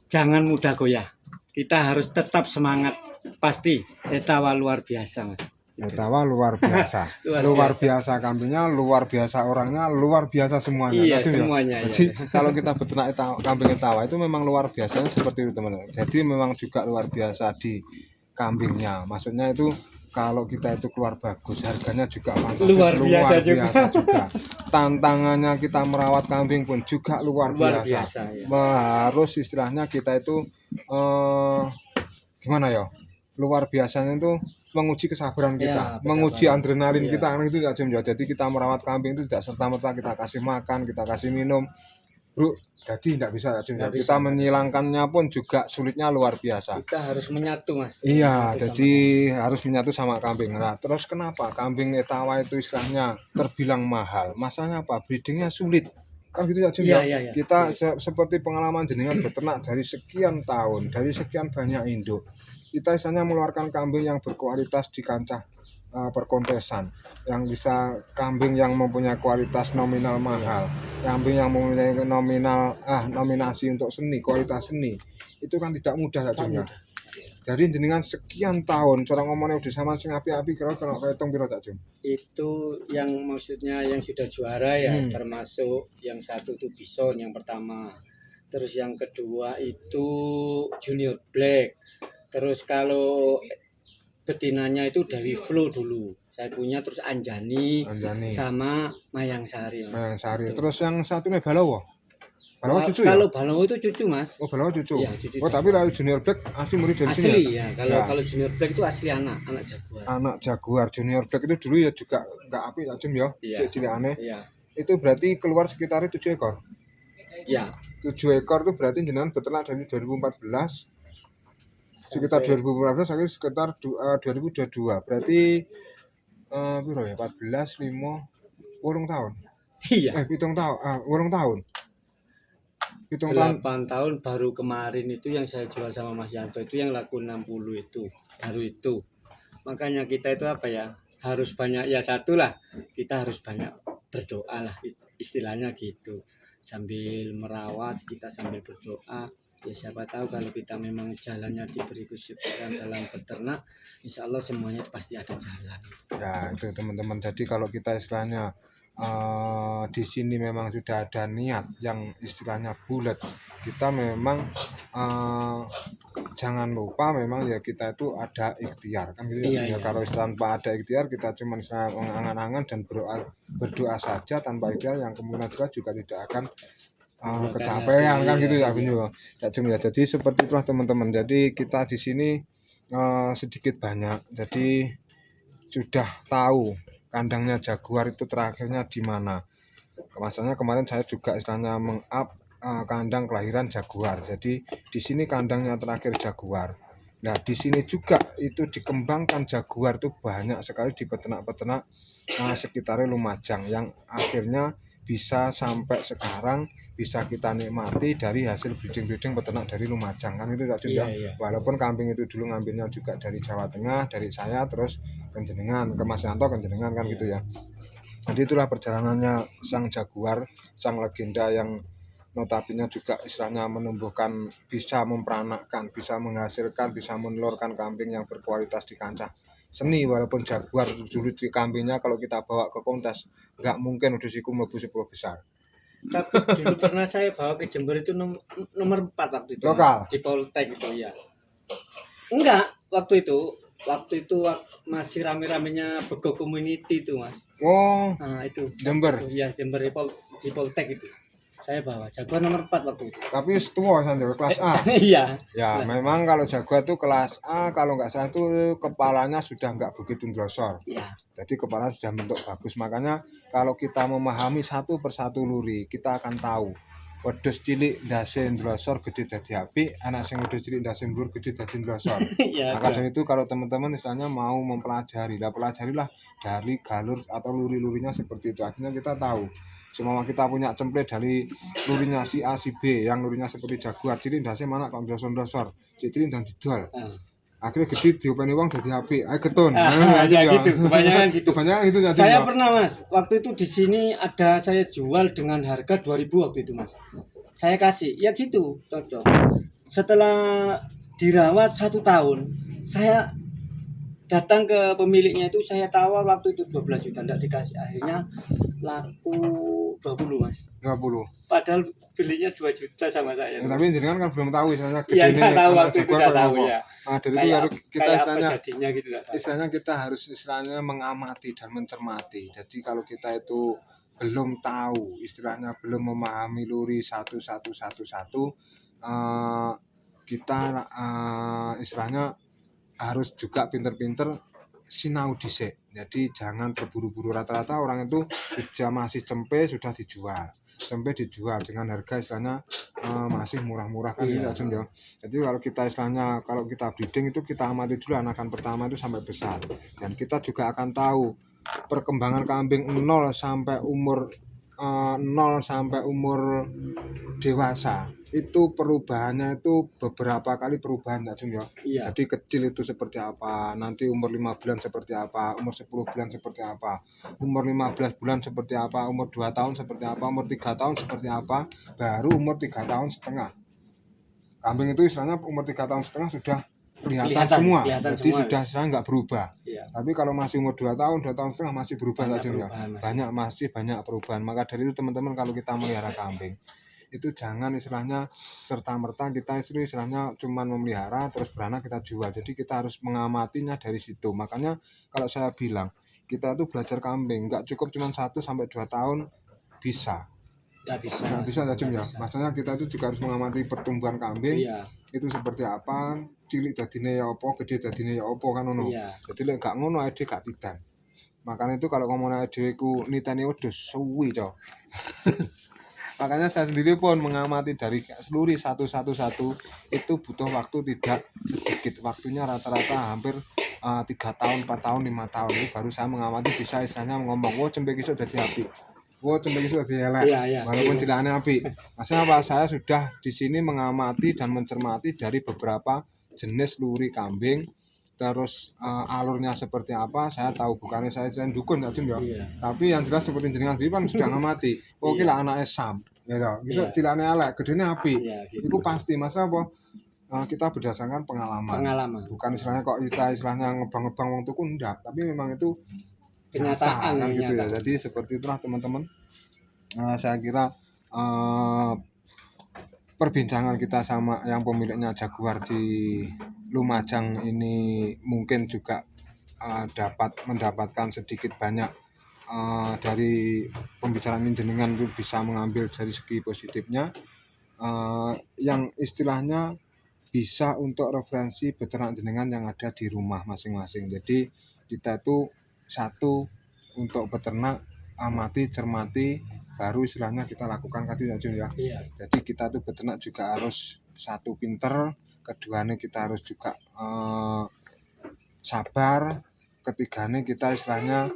jangan mudah goyah. Kita harus tetap semangat. Pasti etawa luar biasa Mas. Etawa luar biasa. Luar luar biasa. biasa kambingnya, luar biasa orangnya, luar biasa semuanya. Iya, Tadi ya. semuanya ya. Jadi kalau kita beternak kambing etawa itu memang luar biasanya seperti itu teman-teman. Jadi memang juga luar biasa di kambingnya. Maksudnya itu kalau kita itu keluar bagus, harganya juga Luar biasa juga. juga. Tantangannya kita merawat kambing pun juga luar biasa. Ya. Harus istilahnya kita itu gimana ya? Luar biasanya itu menguji kesabaran kita, menguji adrenalin kita, kan itu ya Jum. Jadi kita merawat kambing itu tidak serta-merta kita kasih makan, kita kasih minum, bro. Jadi tidak bisa Jum. Kita menyilangkannya pun juga sulitnya luar biasa. Kita harus menyatu Mas. Iya, jadi harus menyatu sama kambing. Nah, terus kenapa kambing etawa itu istilahnya terbilang mahal? Masalahnya apa? Breedingnya sulit. Kan gitu ya Jum. Iya. Kita seperti pengalaman jenengan beternak dari sekian tahun, dari sekian banyak induk. Kita istilahnya mengeluarkan kambing yang berkualitas di kancah perkontesan, yang bisa kambing yang mempunyai kualitas nominal mahal, kambing yang mempunyai nominasi untuk seni, kualitas seni, itu kan tidak mudah saja. Jadi jenengan sekian tahun cara ngomongnya udah sama sing api-api kira hitung piro tak Jum? Itu yang maksudnya yang sudah juara ya, termasuk yang satu itu Bison yang pertama. Terus yang kedua itu Junior Black. Terus kalau betinanya itu dari Flo dulu. Saya punya terus Anjani. Sama Mayang Sari. Terus yang satunya Balawo. Balawo cucu kalau ya? Balawo itu cucu Mas. Oh Balawo cucu. Ya, cucu tapi kalau Junior Black asli murid dari sini. Asli ya. Kalau Junior Black itu asli anak Jaguar. Anak Jaguar. Junior Black itu dulu ya juga nggak api ya Jum ya. Cilik aneh. Iya. Itu berarti keluar sekitar 7 ekor. Iya. 7 ekor itu berarti jenengan beternak dari 2014 sekitar 2015 sampai sekitar 2022. Berarti piro ya? 14 5 8 tahun. Iya. 7 tahun. 8 tahun. 8 tahun baru kemarin itu yang saya jual sama Mas Yanto itu yang laku 60 itu. Baru itu. Makanya kita itu apa ya? Harus banyak ya satu lah. Kita harus banyak berdoa lah istilahnya gitu. Sambil merawat kita sambil berdoa. Ya siapa tahu kalau kita memang jalannya diberi kesukaran dalam beternak, insya Allah semuanya pasti ada jalan. Ya itu teman-teman. Jadi kalau kita istilahnya di sini memang sudah ada niat yang istilahnya bulat, kita memang jangan lupa memang ya kita itu ada ikhtiar kan gitu ya. Kalau tanpa ada ikhtiar kita cuma mengangan-angan dan berdoa saja tanpa ikhtiar yang kemungkinan juga tidak akan kecapean kan gitu ya ya. Jadi seperti itulah teman-teman. Jadi kita di sini sedikit banyak jadi sudah tahu kandangnya Jaguar itu terakhirnya di mana. Masalahnya kemarin saya juga istilahnya meng-up kandang kelahiran Jaguar. Jadi di sini kandangnya terakhir Jaguar. Nah di sini juga itu dikembangkan Jaguar itu banyak sekali di peternak-peternak sekitar Lumajang yang akhirnya bisa sampai sekarang bisa kita nikmati dari hasil breeding peternak dari Lumajang kan itu ya. Walaupun kambing itu dulu ngambilnya juga dari Jawa Tengah, dari saya terus kenjenengan ke Mas Yanto kenjenengan kan gitu ya. Jadi itulah perjalanannya sang Jaguar, sang legenda yang notabene juga istilahnya menumbuhkan, bisa memperanakkan, bisa menghasilkan, bisa menelurkan kambing yang berkualitas di kancah seni. Walaupun Jaguar dulu di kambingnya kalau kita bawa ke kontes nggak mungkin udah siku mlebu 10 besar. Tapi dulu pernah saya bawa ke Jember itu nomor 4 waktu itu. Lokal. Di Poltek itu ya. Enggak, waktu itu masih rame-ramenya Bego Community itu Mas. Oh. Nah itu. Jember. Iya Jember di Poltek itu. Saya bawa Jaguar nomor 4 waktu itu. Tapi setua Sanjo, kelas A. Iya. Ya, memang kalau Jaguar itu kelas A, kalau nggak salah itu kepalanya sudah nggak begitu ndrosor. Iya. Jadi kepala sudah bentuk bagus. Makanya kalau kita memahami satu persatu luri, kita akan tahu. Wedhus cilik ndase ndrosor gede dadi apik, anak sing wedhus cilik ndase dhuwur gede dadi ndrosor. Iya. Maka dari itu kalau teman-teman istilahnya mau mempelajari, pelajarilah dari galur atau luri-lurinya seperti itu. Akhirnya kita tahu. Semua kita punya template dari lurinya si A si B, yang lurinya seperti Jaguar, cilik ndase mana kok ndrosor-ndrosor, cilik dan didol. Akhirnya gede diopeni wong dadi apik. Ayo getun. Ya gitu, kebanyakan gitu. Kebanyakan itu jadi. Saya pernah Mas, waktu itu di sini ada saya jual dengan harga 2.000 waktu itu Mas. Saya kasih, ya gitu, cocok. Setelah dirawat 1 tahun, saya datang ke pemiliknya itu, saya tawar waktu itu 12 juta, enggak dikasih. Akhirnya laku 20 Mas. 20. Padahal belinya 2 juta sama saya. Ya, tapi jenengan kan belum tahu istilahnya Iya, enggak tahu waktu itu, enggak tahu ya. Nah, dari itu harus kita istilahnya jadinya gitu, istilahnya kita harus istilahnya mengamati dan mencermati. Jadi kalau kita itu belum tahu, istilahnya belum memahami luri satu, kita istilahnya harus juga pinter-pinter sinau dhisik. Jadi jangan terburu-buru. Rata-rata orang itu sudah masih cempe sudah dijual. Cempe dijual dengan harga istilahnya masih murah-murah kan ya. Jadi kalau kita istilahnya kalau kita breeding itu kita amati dulu anakan pertama itu sampai besar. Dan kita juga akan tahu perkembangan kambing 0 sampai umur dewasa itu perubahannya itu beberapa kali perubahan ya Jun ya. Iya. Jadi kecil itu seperti apa, nanti umur 5 bulan seperti apa, umur 10 bulan seperti apa, umur 15 bulan seperti apa, umur 2 tahun seperti apa, umur 3 tahun seperti apa, baru umur 3 tahun setengah. Kambing itu istilahnya umur 3 tahun setengah sudah kelihatan semua, jadi semua, sudah istilahnya nggak berubah. Iya. Tapi kalau masih umur 2 tahun setengah masih berubah saja ya. Banyak perubahan. Maka dari itu teman-teman kalau kita melihara kambing itu jangan istilahnya serta-merta kita istilahnya cuma memelihara terus beranak kita jual. Jadi kita harus mengamatinya dari situ. Makanya kalau saya bilang kita itu belajar kambing nggak cukup cuma 1 sampai 2 tahun bisa. Nggak bisa ya Jum ya. Maksudnya kita itu juga harus mengamati pertumbuhan kambing. Iya. Itu seperti apa, cilik dadine ya apa, gede dadine ya apa kan ngono. Iya. Jadi lek gak ngono ade gak tidan. Makanya itu kalau ngomongnya dhewe ku niteni wedhus suwi, Cok. Makanya saya sendiri pun mengamati dari seluruh satu itu butuh waktu tidak sedikit. Waktunya rata-rata hampir 3 tahun, 4 tahun, 5 tahun. Ini baru saya mengamati bisa istilahnya ngomong, "Oh, cempe iso dadi apik. Oh, cempe iso dadi elek." Iya, walaupun cilakane apik. Maksudnya apa? Saya sudah di sini mengamati dan mencermati dari beberapa jenis luri kambing. Terus alurnya seperti apa saya tahu, bukannya saya dukun ya Jun ya. Tapi yang jelas seperti jenengan sendiri kan sudah ngamati. Oh, ki lah anake Sam. Ya, bisa cilane elek, gedene apik. Itu pasti masa apa? Kita berdasarkan pengalaman. Bukan istilahnya kok kita istilahnya ngebang-ngebang wong tuku ndak, tapi memang itu kenyataan kan gitu ya. Jadi seperti itulah teman-teman. Saya kira perbincangan kita sama yang pemiliknya Jaguar di Lumajang ini mungkin juga dapat mendapatkan sedikit banyak dari pembicaraan ini jenengan itu bisa mengambil dari segi positifnya yang istilahnya bisa untuk referensi beternak jenengan yang ada di rumah masing-masing. Jadi kita itu satu untuk beternak amati, cermati, baru istilahnya kita lakukan tadi ya Jun ya. Jadi kita tuh beternak juga harus satu pinter, keduanya kita harus juga sabar, ketiganya kita istilahnya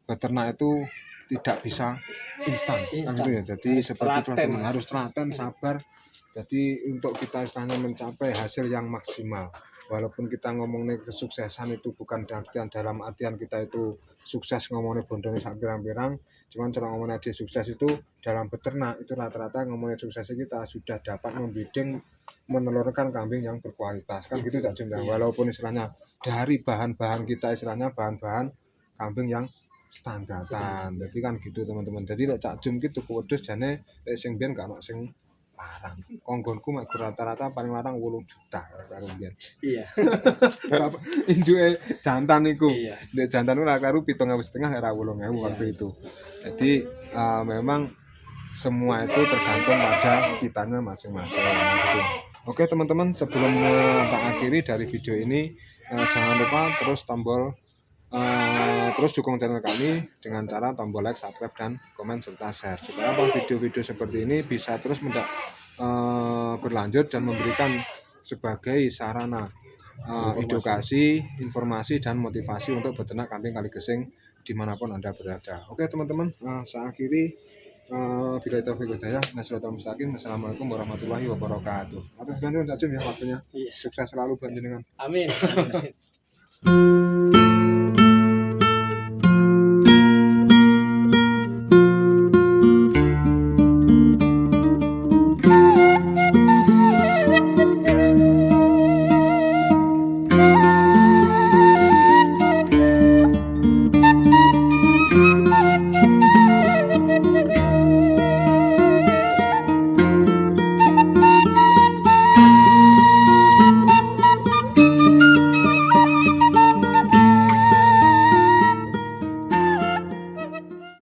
beternak itu tidak bisa instan kan gitu ya. Jadi seperti itu harus telaten, sabar. Jadi untuk kita istilahnya mencapai hasil yang maksimal. Walaupun kita ngomongnya kesuksesan itu bukan dalam artian kita itu sukses ngomongnya bondongnya sak pirang-pirang, cuman cara ngomongnya di sukses itu dalam beternak itu rata-rata ngomongnya sukses kita sudah dapat membreeding menelurkan kambing yang berkualitas kan gitu tak Jum. Walaupun istilahnya dari bahan-bahan kita istilahnya bahan-bahan kambing yang standaran. Jadi kan gitu teman-teman. Jadi lek Cak Jum gitu wedhus jane lek sing biyen gak ono sing larang. Konggonku mek rata-rata paling larang 8 juta karo biyen. Iya. Induke jantan niku. Nek jantan ora karo 7.500 ora 8.000 waktu itu. Jadi memang semua itu tergantung pada kitanya masing-masing gitu. Oke teman-teman, sebelum tak akhiri dari video ini, jangan lupa terus terus dukung channel kami dengan cara tombol like, subscribe, dan komen serta share supaya video-video seperti ini bisa terus berlanjut dan memberikan sebagai sarana edukasi, informasi, dan motivasi untuk beternak kambing kaligesing dimanapun Anda berada. Oke teman-teman, saya akhiri. Bila itu hidayah, Assalamualaikum warahmatullahi wabarakatuh. Atur bantu Cak Jum ya waktunya. Iya. Sukses selalu buat jenengan. Amin.